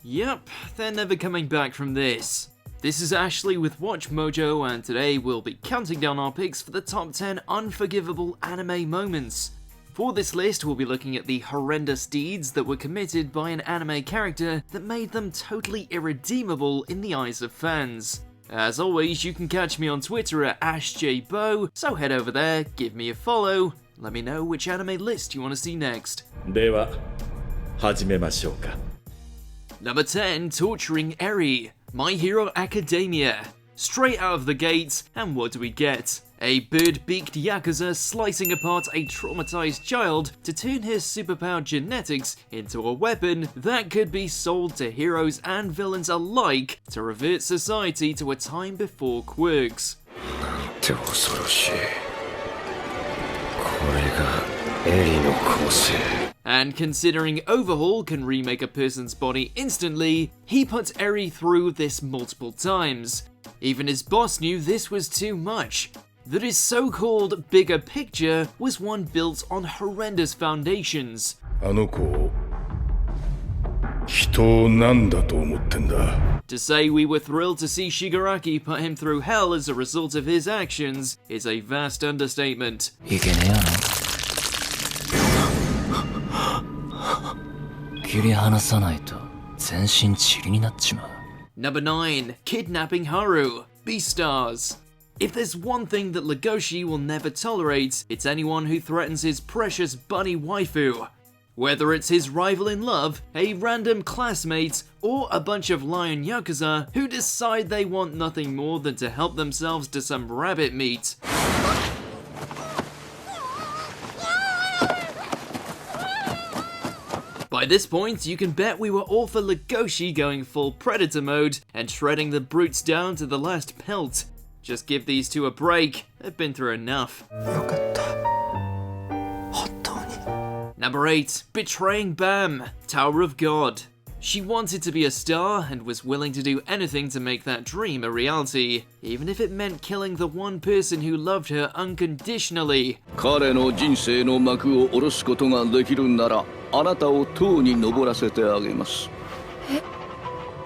Yep, they're never coming back from this. This is Ashley with WatchMojo, and today we'll be counting down our picks for the top 10 unforgivable anime moments. For this list, we'll be looking at the horrendous deeds that were committed by an anime character that made them totally irredeemable in the eyes of fans. As always, you can catch me on Twitter at AshJBo, so head over there, give me a follow, let me know which anime list you want to see next. では始めましょうか。 Number 10, Torturing Eri, My Hero Academia. Straight out of the gates, and what do we get? A bird-beaked Yakuza slicing apart a traumatized child to turn her superpowered genetics into a weapon that could be sold to heroes and villains alike to revert society to a time before quirks. なんて恐ろしい。これがエリの構成。 And considering Overhaul can remake a person's body instantly, he puts Eri through this multiple times. Even his boss knew this was too much. That his so-called bigger picture was one built on horrendous foundations. あの子、人を何だと思ってんだ。 To say we were thrilled to see Shigaraki put him through hell as a result of his actions is a vast understatement. いけねえやな。切り離さないと全身塵になっちまう。 Number 9, Kidnapping Haru, Beastars. If there's one thing that Legoshi will never tolerate, it's anyone who threatens his precious bunny waifu. Whether it's his rival in love, a random classmate, or a bunch of lion yakuza who decide they want nothing more than to help themselves to some rabbit meat. By this point, you can bet we were all for Legoshi going full predator mode and shredding the brutes down to the last pelt. Just give these two a break, they've been through enough. Number 8, Betraying Bam, Tower of God. She wanted to be a star and was willing to do anything to make that dream a reality, even if it meant killing the one person who loved her unconditionally. 彼の人生の幕を下ろすことができるなら、あなたを塔に登らせてあげます。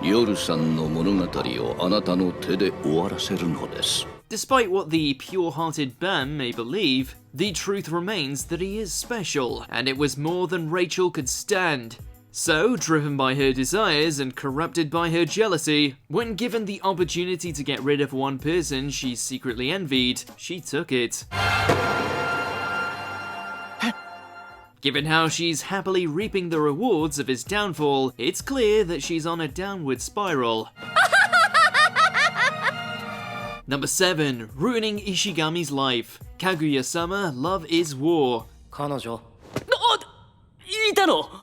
夜さんの物語をあなたの手で終わらせるのです。 Despite what the pure-hearted Bam may believe, the truth remains that he is special, and it was more than Rachel could stand. So, driven by her desires and corrupted by her jealousy, when given the opportunity to get rid of one person she secretly envied, she took it. Given how she's happily reaping the rewards of his downfall, it's clear that she's on a downward spiral. Number 7, Ruining Ishigami's Life, Kaguya-sama, Love is War. 彼女。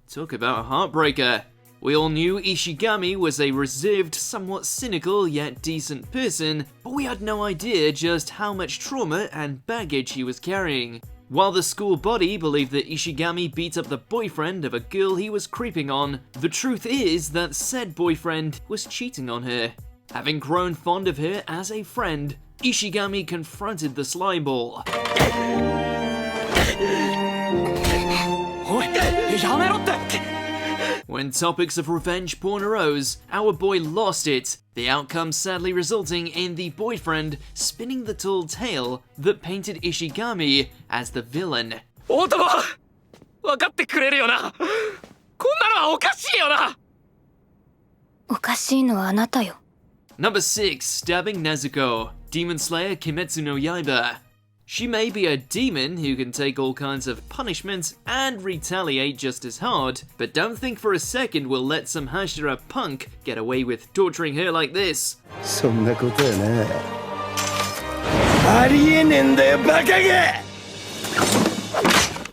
Talk about a heartbreaker. We all knew Ishigami was a reserved, somewhat cynical yet decent person, but we had no idea just how much trauma and baggage he was carrying. While the school body believed that Ishigami beat up the boyfriend of a girl he was creeping on, the truth is that said boyfriend was cheating on her. Having grown fond of her as a friend, Ishigami confronted the slimeball. When topics of revenge porn arose, our boy lost it, the outcome sadly resulting in the boyfriend spinning the tall tale that painted Ishigami as the villain. 男は分かってくれるよな。こんなのはおかしいよな。おかしいのはあなたよ。 Number 6, Stabbing Nezuko, Demon Slayer Kimetsu no Yaiba. She may be a demon who can take all kinds of punishment and retaliate just as hard, but don't think for a second we'll let some Hashira punk get away with torturing her like this. そんなことやな。ありえねえんだよ、バカが！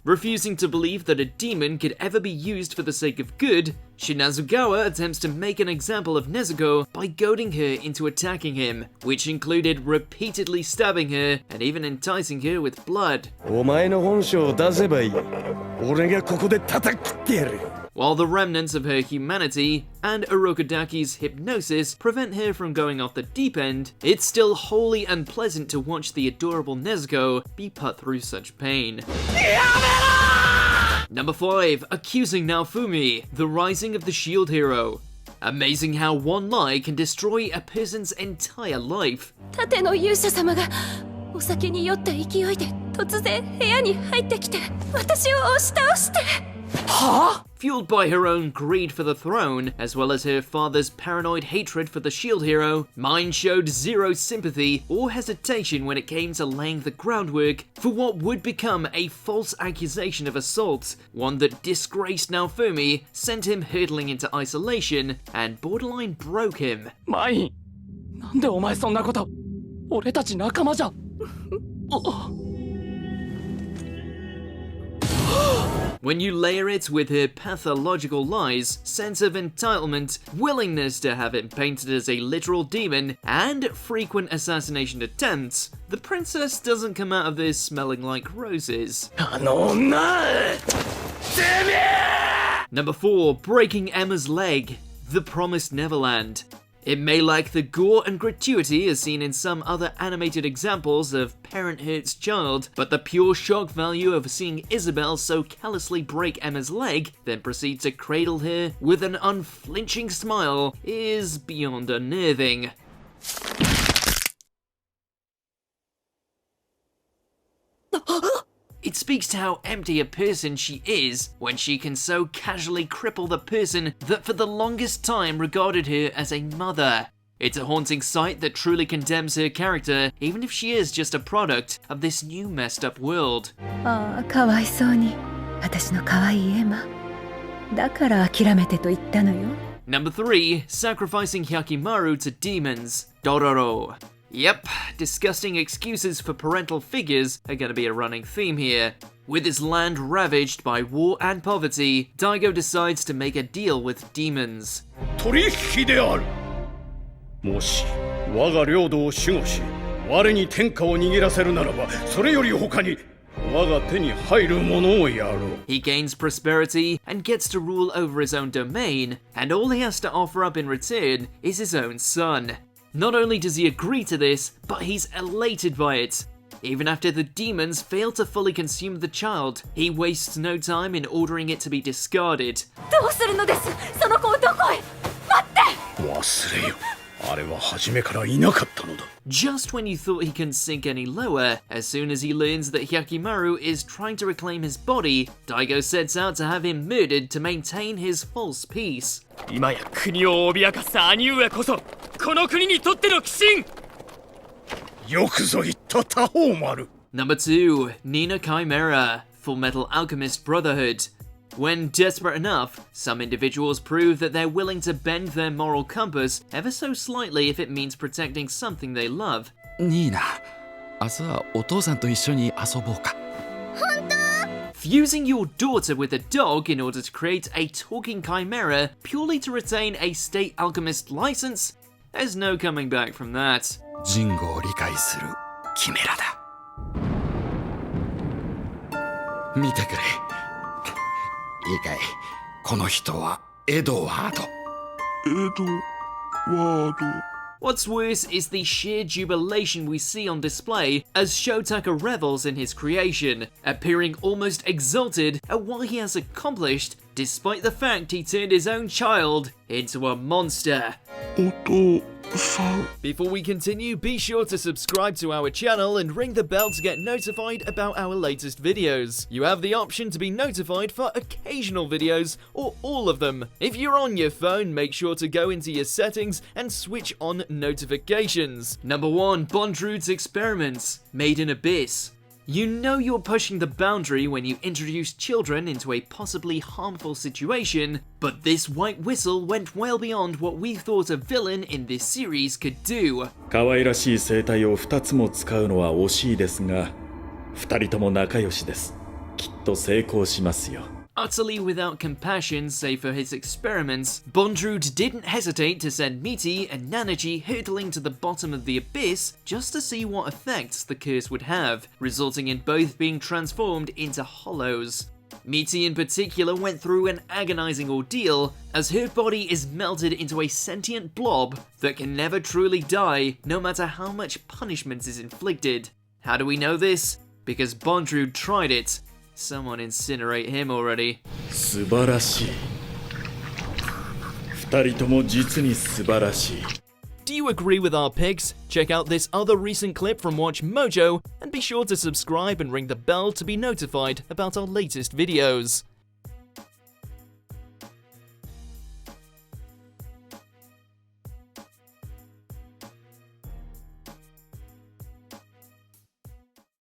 Refusing to believe that a demon could ever be used for the sake of good, Shinazugawa attempts to make an example of Nezuko by goading her into attacking him, which included repeatedly stabbing her and even enticing her with blood. お前の本性を出せばいい。俺がここで叩き切ってやる。 While the remnants of her humanity and Urokodaki's hypnosis prevent her from going off the deep end, it's still wholly unpleasant to watch the adorable Nezuko be put through such pain. Number 5, Accusing Naofumi, The Rising of the Shield Hero. Amazing how one lie can destroy a person's entire life. 盾の勇者様がお酒に酔った勢いで突然部屋に入ってきて私を押し倒して。Fueled by her own greed for the throne, as well as her father's paranoid hatred for the shield hero, Myne showed zero sympathy or hesitation when it came to laying the groundwork for what would become a false accusation of assault, one that disgraced Naofumi, sent him hurtling into isolation, and borderline broke him. マイン、なんでお前そんなこと。俺たち仲間じゃ。When you layer it with her pathological lies, sense of entitlement, willingness to have him painted as a literal demon, and frequent assassination attempts, the princess doesn't come out of this smelling like roses. Number 4. Breaking Emma's leg. The Promised Neverland. It may lack the gore and gratuity as seen in some other animated examples of parent hurts child, but the pure shock value of seeing Isabelle so callously break Emma's leg, then proceed to cradle her with an unflinching smile, is beyond unnerving. It speaks to how empty a person she is when she can so casually cripple the person that for the longest time regarded her as a mother. It's a haunting sight that truly condemns her character, even if she is just a product of this new messed up world. ああ、かわいそうに。私の可愛いエマ。だから諦めてと言ったのよ。Number 3. Sacrificing Hyakimaru to demons. Dororo. Yep, disgusting excuses for parental figures are going to be a running theme here. With his land ravaged by war and poverty, Daigo decides to make a deal with demons. 取引である。もし我が領土を守護し、我に天下を握らせるならば、それより他に我が手に入るものをやろう。He gains prosperity and gets to rule over his own domain, and all he has to offer up in return is his own son. Not only does he agree to this, but he's elated by it. Even after the demons fail to fully consume the child, he wastes no time in ordering it to be discarded. どうするのです。その子をどこへ。待って。忘れよ。あれは初めからいなかったのだ。Just when you thought he couldn't sink any lower, as soon as he learns that Hyakimaru is trying to reclaim his body, Daigo sets out to have him murdered to maintain his false peace. 今や国を脅かす兄上こそこの国にとっての鬼神。よくぞ言った他方丸。Number 2. Nina Chimera. Fullmetal Alchemist Brotherhood. When desperate enough, some individuals prove that they're willing to bend their moral compass ever so slightly if it means protecting something they love. ニーナ、明日はお父さんと一緒に遊ぼうか。Fusing your daughter with a dog in order to create a talking chimera purely to retain a state alchemist license? There's no coming back from that. ジンゴを理解するキメラだ。見てくれ。いいかい。この人はエドワード。What's worse is the sheer jubilation we see on display as Shotaka revels in his creation, appearing almost exalted at what he has accomplished, despite the fact he turned his own child into a monster. Before we continue, be sure to subscribe to our channel and ring the bell to get notified about our latest videos. You have the option to be notified for occasional videos or all of them. If you're on your phone, make sure to go into your settings and switch on notifications. Number 1. Bondrewd's Experiments. Made in Abyss. You know you're pushing the boundary when you introduce children into a possibly harmful situation, but this white whistle went well beyond what we thought a villain in this series could do. 可愛らしい生態を2つも使うのは惜しいですが、2人とも仲良しです。きっと成功しますよ。Utterly without compassion save for his experiments, Bondrewd didn't hesitate to send Miti and Nanaji hurtling to the bottom of the abyss just to see what effects the curse would have, resulting in both being transformed into hollows. Miti in particular went through an agonizing ordeal as her body is melted into a sentient blob that can never truly die no matter how much punishment is inflicted. How do we know this? Because Bondrewd tried it. Someone incinerate him already. 素晴らしい。二人とも実に素晴らしい。 Do you agree with our picks? Check out this other recent clip from WatchMojo and be sure to subscribe and ring the bell to be notified about our latest videos.